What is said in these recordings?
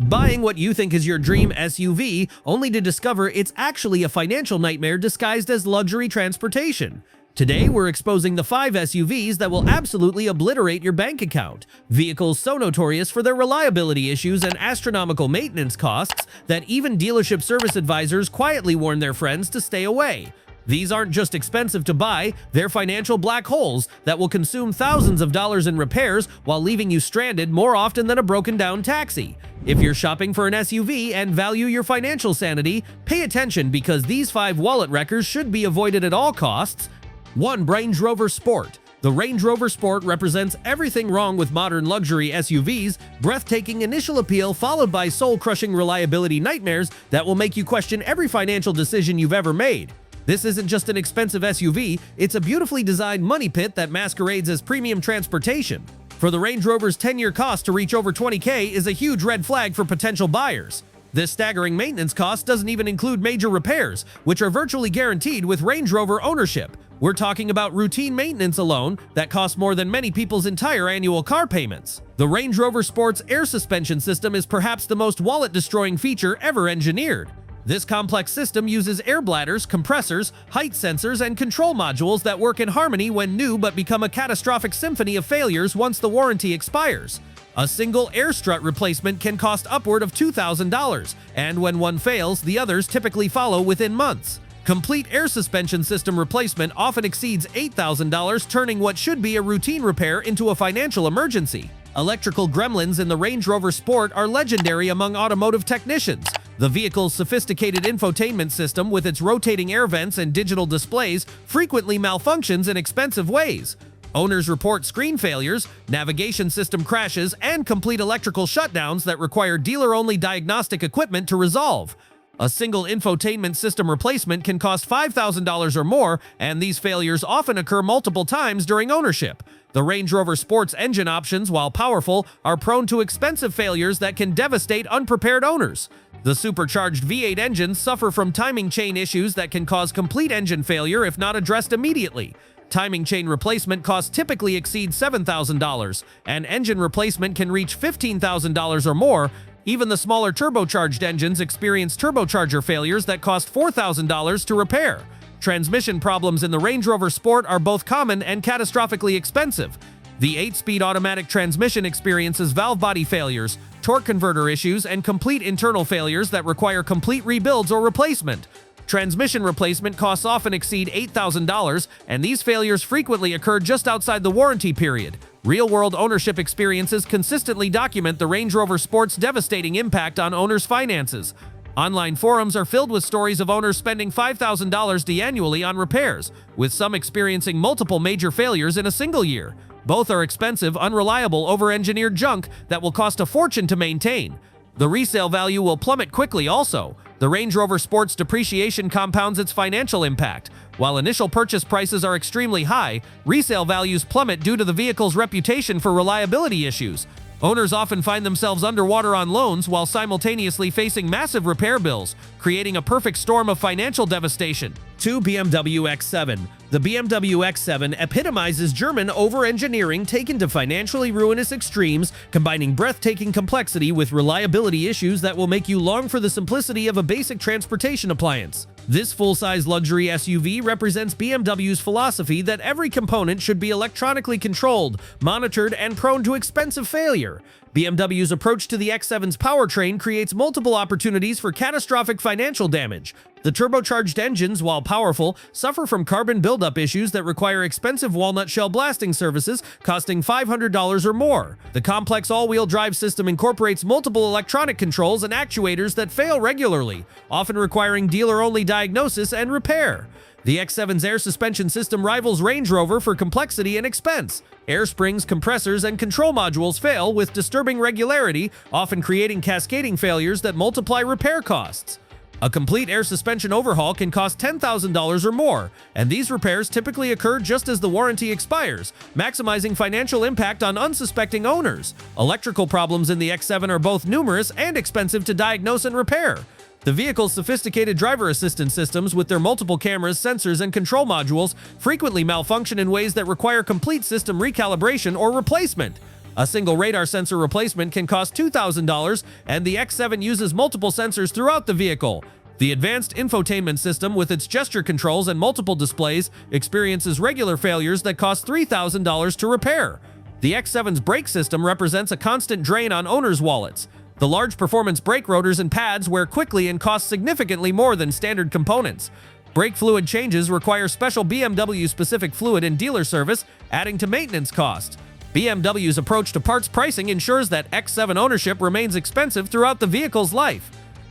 Buying what you think is your dream SUV only to discover it's actually a financial nightmare disguised as luxury transportation. Today, we're exposing the 5 SUVs that will absolutely obliterate your bank account. Vehicles so notorious for their reliability issues and astronomical maintenance costs that even dealership service advisors quietly warn their friends to stay away. These aren't just expensive to buy, they're financial black holes that will consume thousands of dollars in repairs while leaving you stranded more often than a broken-down taxi. If you're shopping for an SUV and value your financial sanity, pay attention because these 5 wallet wreckers should be avoided at all costs. 1. Range Rover Sport. The Range Rover Sport represents everything wrong with modern luxury SUVs, breathtaking initial appeal followed by soul-crushing reliability nightmares that will make you question every financial decision you've ever made. This isn't just an expensive SUV, it's a beautifully designed money pit that masquerades as premium transportation. For the Range Rover's 10-year cost to reach over $20,000 is a huge red flag for potential buyers. This staggering maintenance cost doesn't even include major repairs, which are virtually guaranteed with Range Rover ownership. We're talking about routine maintenance alone that costs more than many people's entire annual car payments. The Range Rover Sport's air suspension system is perhaps the most wallet-destroying feature ever engineered. This complex system uses air bladders, compressors, height sensors, and control modules that work in harmony when new but become a catastrophic symphony of failures once the warranty expires. A single air strut replacement can cost upward of $2,000, and when one fails, the others typically follow within months. Complete air suspension system replacement often exceeds $8,000, turning what should be a routine repair into a financial emergency. Electrical gremlins in the Range Rover Sport are legendary among automotive technicians. The vehicle's sophisticated infotainment system with its rotating air vents and digital displays frequently malfunctions in expensive ways. Owners report screen failures, navigation system crashes, and complete electrical shutdowns that require dealer-only diagnostic equipment to resolve. A single infotainment system replacement can cost $5,000 or more, and these failures often occur multiple times during ownership. The Range Rover Sport's engine options, while powerful, are prone to expensive failures that can devastate unprepared owners. The supercharged V8 engines suffer from timing chain issues that can cause complete engine failure if not addressed immediately. Timing chain replacement costs typically exceed $7,000, and engine replacement can reach $15,000 or more. Even the smaller turbocharged engines experience turbocharger failures that cost $4,000 to repair. Transmission problems in the Range Rover Sport are both common and catastrophically expensive. The 8-speed automatic transmission experiences valve body failures, torque converter issues, and complete internal failures that require complete rebuilds or replacement. Transmission replacement costs often exceed $8,000, and these failures frequently occur just outside the warranty period. Real-world ownership experiences consistently document the Range Rover Sport's devastating impact on owners' finances. Online forums are filled with stories of owners spending $5,000 annually on repairs, with some experiencing multiple major failures in a single year. Both are expensive, unreliable, over-engineered junk that will cost a fortune to maintain. The resale value will plummet quickly also. The Range Rover Sport's depreciation compounds its financial impact. While initial purchase prices are extremely high, resale values plummet due to the vehicle's reputation for reliability issues. Owners often find themselves underwater on loans while simultaneously facing massive repair bills, creating a perfect storm of financial devastation. 2. BMW X7. The BMW X7 epitomizes German over-engineering taken to financially ruinous extremes, combining breathtaking complexity with reliability issues that will make you long for the simplicity of a basic transportation appliance. This full-size luxury SUV represents BMW's philosophy that every component should be electronically controlled, monitored, and prone to expensive failure. BMW's approach to the X7's powertrain creates multiple opportunities for catastrophic financial damage. The turbocharged engines, while powerful, suffer from carbon buildup issues that require expensive walnut shell blasting services costing $500 or more. The complex all-wheel drive system incorporates multiple electronic controls and actuators that fail regularly, often requiring dealer-only diagnosis and repair. The X7's air suspension system rivals Range Rover for complexity and expense. Air springs, compressors, and control modules fail with disturbing regularity, often creating cascading failures that multiply repair costs. A complete air suspension overhaul can cost $10,000 or more, and these repairs typically occur just as the warranty expires, maximizing financial impact on unsuspecting owners. Electrical problems in the X7 are both numerous and expensive to diagnose and repair. The vehicle's sophisticated driver assistance systems with their multiple cameras, sensors, and control modules frequently malfunction in ways that require complete system recalibration or replacement. A single radar sensor replacement can cost $2,000, and the X7 uses multiple sensors throughout the vehicle. The advanced infotainment system with its gesture controls and multiple displays experiences regular failures that cost $3,000 to repair. The X7's brake system represents a constant drain on owners' wallets. The large performance brake rotors and pads wear quickly and cost significantly more than standard components. Brake fluid changes require special BMW-specific fluid in dealer service, adding to maintenance costs. BMW's approach to parts pricing ensures that X7 ownership remains expensive throughout the vehicle's life.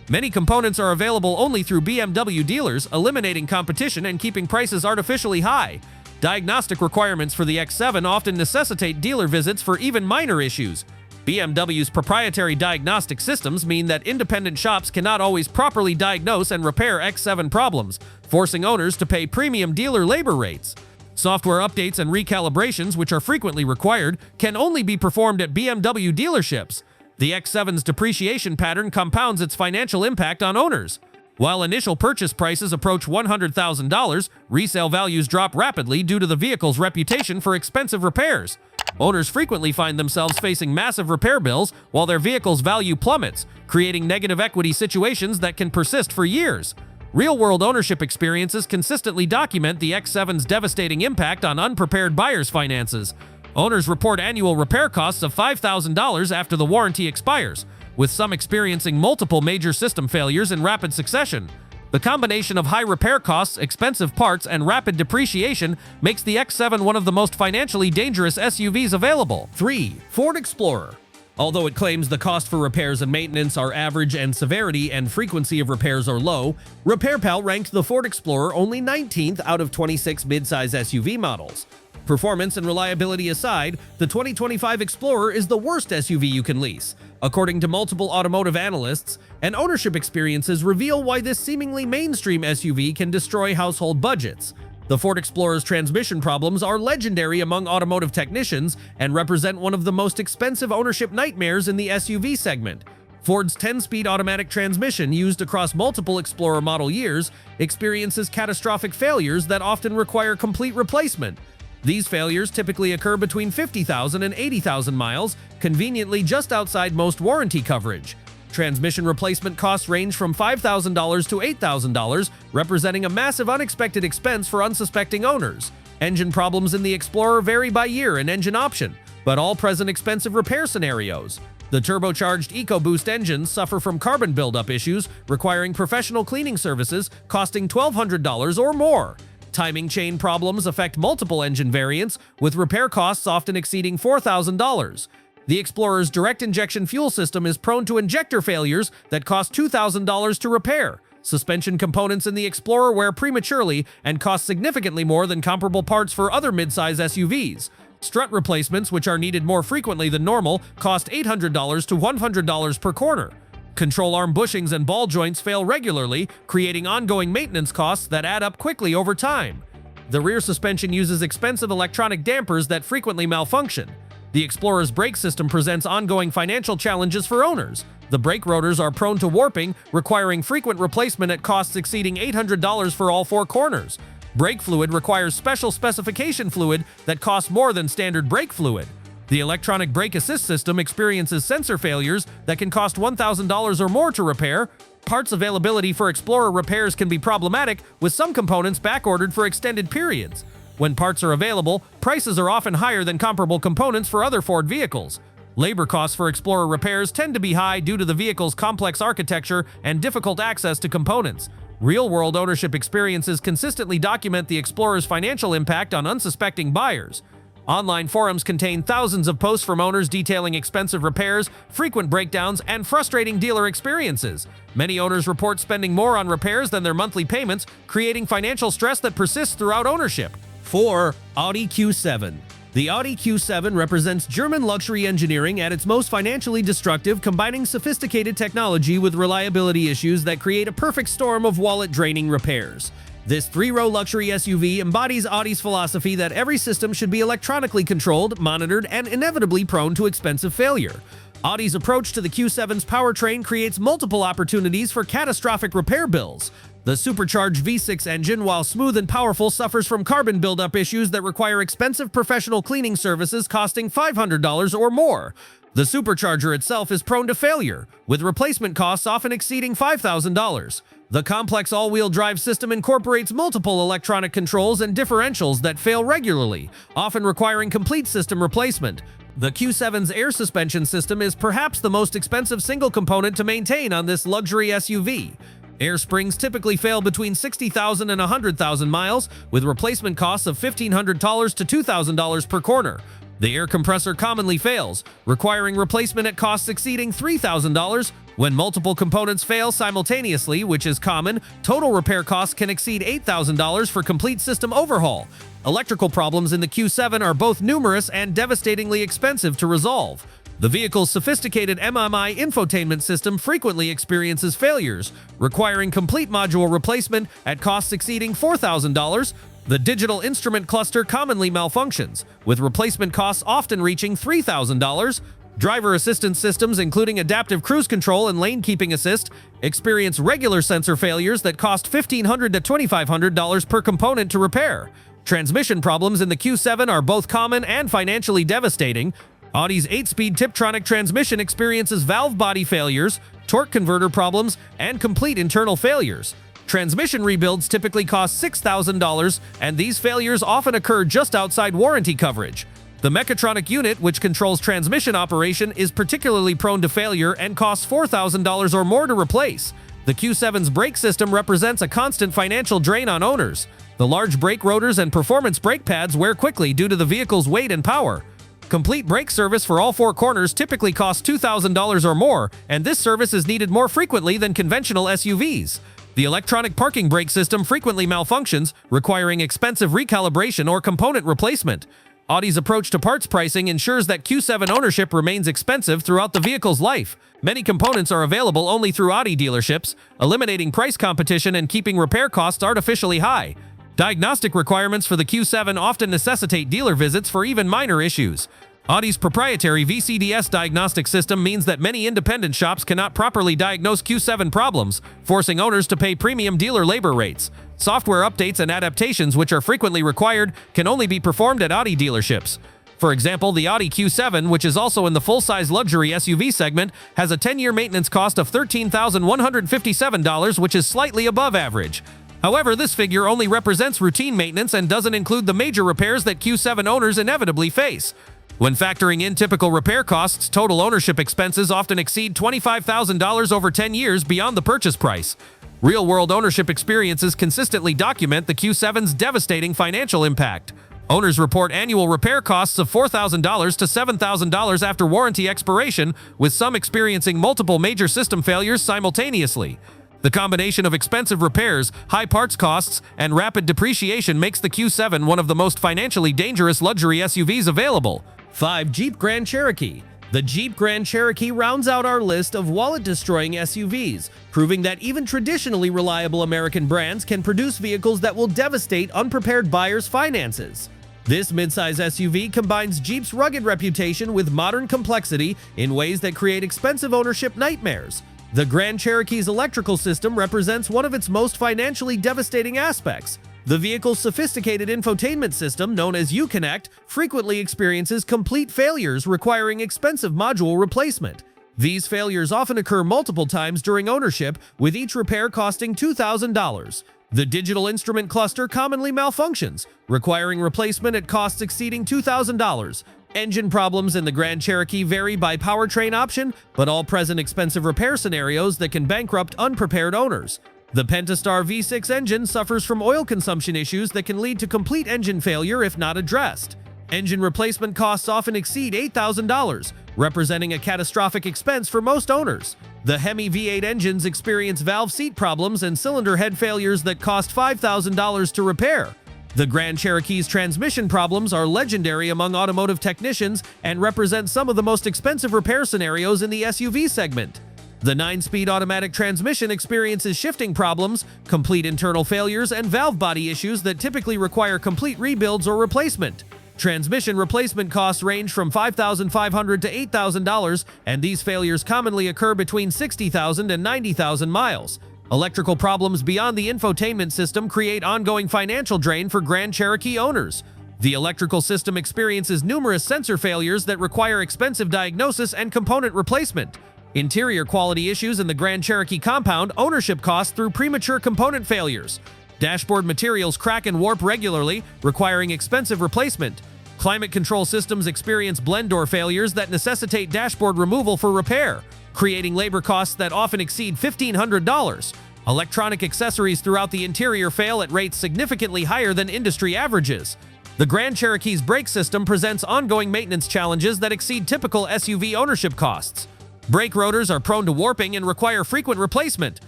Many components are available only through BMW dealers, eliminating competition and keeping prices artificially high. Diagnostic requirements for the X7 often necessitate dealer visits for even minor issues. BMW's proprietary diagnostic systems mean that independent shops cannot always properly diagnose and repair X7 problems, forcing owners to pay premium dealer labor rates. Software updates and recalibrations, which are frequently required, can only be performed at BMW dealerships. The X7's depreciation pattern compounds its financial impact on owners. While initial purchase prices approach $100,000, resale values drop rapidly due to the vehicle's reputation for expensive repairs. Owners frequently find themselves facing massive repair bills while their vehicle's value plummets, creating negative equity situations that can persist for years. Real-world ownership experiences consistently document the X7's devastating impact on unprepared buyers' finances. Owners report annual repair costs of $5,000 after the warranty expires, with some experiencing multiple major system failures in rapid succession. The combination of high repair costs, expensive parts, and rapid depreciation makes the X7 one of the most financially dangerous SUVs available. 3. Ford Explorer. Although it claims the cost for repairs and maintenance are average and severity and frequency of repairs are low, RepairPal ranked the Ford Explorer only 19th out of 26 midsize SUV models. Performance and reliability aside, the 2025 Explorer is the worst SUV you can lease, according to multiple automotive analysts, and ownership experiences reveal why this seemingly mainstream SUV can destroy household budgets. The Ford Explorer's transmission problems are legendary among automotive technicians and represent one of the most expensive ownership nightmares in the SUV segment. Ford's 10-speed automatic transmission, used across multiple Explorer model years, experiences catastrophic failures that often require complete replacement. These failures typically occur between 50,000 and 80,000 miles, conveniently just outside most warranty coverage. Transmission replacement costs range from $5,000 to $8,000, representing a massive unexpected expense for unsuspecting owners. Engine problems in the Explorer vary by year and engine option, but all present expensive repair scenarios. The turbocharged EcoBoost engines suffer from carbon buildup issues, requiring professional cleaning services costing $1,200 or more. Timing chain problems affect multiple engine variants, with repair costs often exceeding $4,000. The Explorer's direct injection fuel system is prone to injector failures that cost $2,000 to repair. Suspension components in the Explorer wear prematurely and cost significantly more than comparable parts for other midsize SUVs. Strut replacements, which are needed more frequently than normal, cost $800 to $100 per corner. Control arm bushings and ball joints fail regularly, creating ongoing maintenance costs that add up quickly over time. The rear suspension uses expensive electronic dampers that frequently malfunction. The Explorer's brake system presents ongoing financial challenges for owners. The brake rotors are prone to warping, requiring frequent replacement at costs exceeding $800 for all four corners. Brake fluid requires special specification fluid that costs more than standard brake fluid. The electronic brake assist system experiences sensor failures that can cost $1,000 or more to repair. Parts availability for Explorer repairs can be problematic, with some components backordered for extended periods. When parts are available, prices are often higher than comparable components for other Ford vehicles. Labor costs for Explorer repairs tend to be high due to the vehicle's complex architecture and difficult access to components. Real-world ownership experiences consistently document the Explorer's financial impact on unsuspecting buyers. Online forums contain thousands of posts from owners detailing expensive repairs, frequent breakdowns, and frustrating dealer experiences. Many owners report spending more on repairs than their monthly payments, creating financial stress that persists throughout ownership. 4. Audi Q7. The Audi Q7 represents German luxury engineering at its most financially destructive, combining sophisticated technology with reliability issues that create a perfect storm of wallet-draining repairs. This three-row luxury SUV embodies Audi's philosophy that every system should be electronically controlled, monitored, and inevitably prone to expensive failure. Audi's approach to the Q7's powertrain creates multiple opportunities for catastrophic repair bills. The supercharged V6 engine, while smooth and powerful, suffers from carbon buildup issues that require expensive professional cleaning services costing $500 or more. The supercharger itself is prone to failure, with replacement costs often exceeding $5,000. The complex all-wheel drive system incorporates multiple electronic controls and differentials that fail regularly, often requiring complete system replacement. The Q7's air suspension system is perhaps the most expensive single component to maintain on this luxury SUV. Air springs typically fail between 60,000 and 100,000 miles, with replacement costs of $1,500 to $2,000 per corner. The air compressor commonly fails, requiring replacement at costs exceeding $3,000. When multiple components fail simultaneously, which is common, total repair costs can exceed $8,000 for complete system overhaul. Electrical problems in the Q7 are both numerous and devastatingly expensive to resolve. The vehicle's sophisticated MMI infotainment system frequently experiences failures, requiring complete module replacement at costs exceeding $4,000. The digital instrument cluster commonly malfunctions, with replacement costs often reaching $3,000. Driver assistance systems, including adaptive cruise control and lane keeping assist, experience regular sensor failures that cost $1,500 to $2,500 per component to repair. Transmission problems in the Q7 are both common and financially devastating. Audi's 8-speed Tiptronic transmission experiences valve body failures, torque converter problems, and complete internal failures. Transmission rebuilds typically cost $6,000, and these failures often occur just outside warranty coverage. The mechatronic unit, which controls transmission operation, is particularly prone to failure and costs $4,000 or more to replace. The Q7's brake system represents a constant financial drain on owners. The large brake rotors and performance brake pads wear quickly due to the vehicle's weight and power. Complete brake service for all four corners typically costs $2,000 or more, and this service is needed more frequently than conventional SUVs. The electronic parking brake system frequently malfunctions, requiring expensive recalibration or component replacement. Audi's approach to parts pricing ensures that Q7 ownership remains expensive throughout the vehicle's life. Many components are available only through Audi dealerships, eliminating price competition and keeping repair costs artificially high. Diagnostic requirements for the Q7 often necessitate dealer visits for even minor issues. Audi's proprietary VCDS diagnostic system means that many independent shops cannot properly diagnose Q7 problems, forcing owners to pay premium dealer labor rates. Software updates and adaptations, which are frequently required, can only be performed at Audi dealerships. For example, the Audi Q7, which is also in the full-size luxury SUV segment, has a 10-year maintenance cost of $13,157, which is slightly above average. However, this figure only represents routine maintenance and doesn't include the major repairs that Q7 owners inevitably face. When factoring in typical repair costs, total ownership expenses often exceed $25,000 over 10 years beyond the purchase price. Real-world ownership experiences consistently document the Q7's devastating financial impact. Owners report annual repair costs of $4,000 to $7,000 after warranty expiration, with some experiencing multiple major system failures simultaneously. The combination of expensive repairs, high parts costs, and rapid depreciation makes the Q7 one of the most financially dangerous luxury SUVs available. 5. Jeep Grand Cherokee. The Jeep Grand Cherokee rounds out our list of wallet-destroying SUVs, proving that even traditionally reliable American brands can produce vehicles that will devastate unprepared buyers' finances. This midsize SUV combines Jeep's rugged reputation with modern complexity in ways that create expensive ownership nightmares. The Grand Cherokee's electrical system represents one of its most financially devastating aspects. The vehicle's sophisticated infotainment system, known as Uconnect, frequently experiences complete failures requiring expensive module replacement. These failures often occur multiple times during ownership, with each repair costing $2,000. The digital instrument cluster commonly malfunctions, requiring replacement at costs exceeding $2,000. Engine problems in the Grand Cherokee vary by powertrain option, but all present expensive repair scenarios that can bankrupt unprepared owners. The Pentastar V6 engine suffers from oil consumption issues that can lead to complete engine failure if not addressed. Engine replacement costs often exceed $8,000, representing a catastrophic expense for most owners. The Hemi V8 engines experience valve seat problems and cylinder head failures that cost $5,000 to repair. The Grand Cherokee's transmission problems are legendary among automotive technicians and represent some of the most expensive repair scenarios in the SUV segment. The 9-speed automatic transmission experiences shifting problems, complete internal failures, and valve body issues that typically require complete rebuilds or replacement. Transmission replacement costs range from $5,500 to $8,000, and these failures commonly occur between 60,000 and 90,000 miles. Electrical problems beyond the infotainment system create ongoing financial drain for Grand Cherokee owners. The electrical system experiences numerous sensor failures that require expensive diagnosis and component replacement. Interior quality issues in the Grand Cherokee compound ownership costs through premature component failures. Dashboard materials crack and warp regularly, requiring expensive replacement. Climate control systems experience blend door failures that necessitate dashboard removal for repair, creating labor costs that often exceed $1,500. Electronic accessories throughout the interior fail at rates significantly higher than industry averages. The Grand Cherokee's brake system presents ongoing maintenance challenges that exceed typical SUV ownership costs. Brake rotors are prone to warping and require frequent replacement.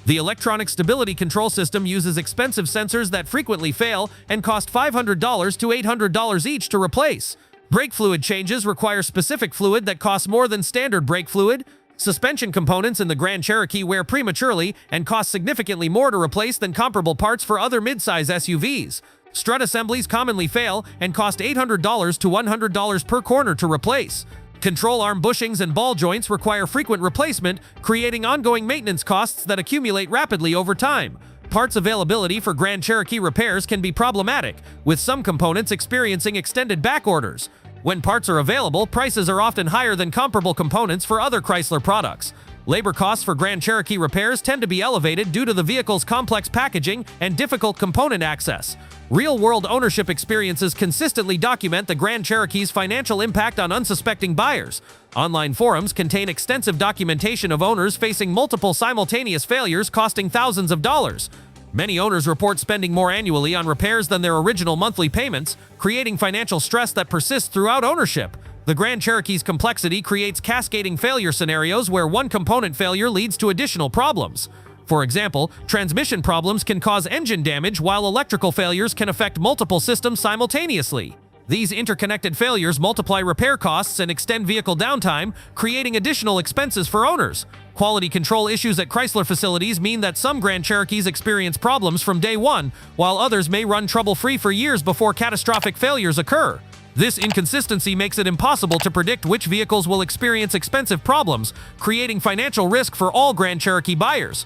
The electronic stability control system uses expensive sensors that frequently fail and cost $500 to $800 each to replace. Brake fluid changes require specific fluid that costs more than standard brake fluid. Suspension components in the Grand Cherokee wear prematurely and cost significantly more to replace than comparable parts for other midsize SUVs. Strut assemblies commonly fail and cost $800 to $100 per corner to replace. Control arm bushings and ball joints require frequent replacement, creating ongoing maintenance costs that accumulate rapidly over time. Parts availability for Grand Cherokee repairs can be problematic, with some components experiencing extended back orders. When parts are available, prices are often higher than comparable components for other Chrysler products. Labor costs for Grand Cherokee repairs tend to be elevated due to the vehicle's complex packaging and difficult component access. Real-world ownership experiences consistently document the Grand Cherokee's financial impact on unsuspecting buyers. Online forums contain extensive documentation of owners facing multiple simultaneous failures costing thousands of dollars. Many owners report spending more annually on repairs than their original monthly payments, creating financial stress that persists throughout ownership. The Grand Cherokee's complexity creates cascading failure scenarios where one component failure leads to additional problems. For example, transmission problems can cause engine damage, while electrical failures can affect multiple systems simultaneously. These interconnected failures multiply repair costs and extend vehicle downtime, creating additional expenses for owners. Quality control issues at Chrysler facilities mean that some Grand Cherokees experience problems from day one, while others may run trouble-free for years before catastrophic failures occur. This inconsistency makes it impossible to predict which vehicles will experience expensive problems, creating financial risk for all Grand Cherokee buyers.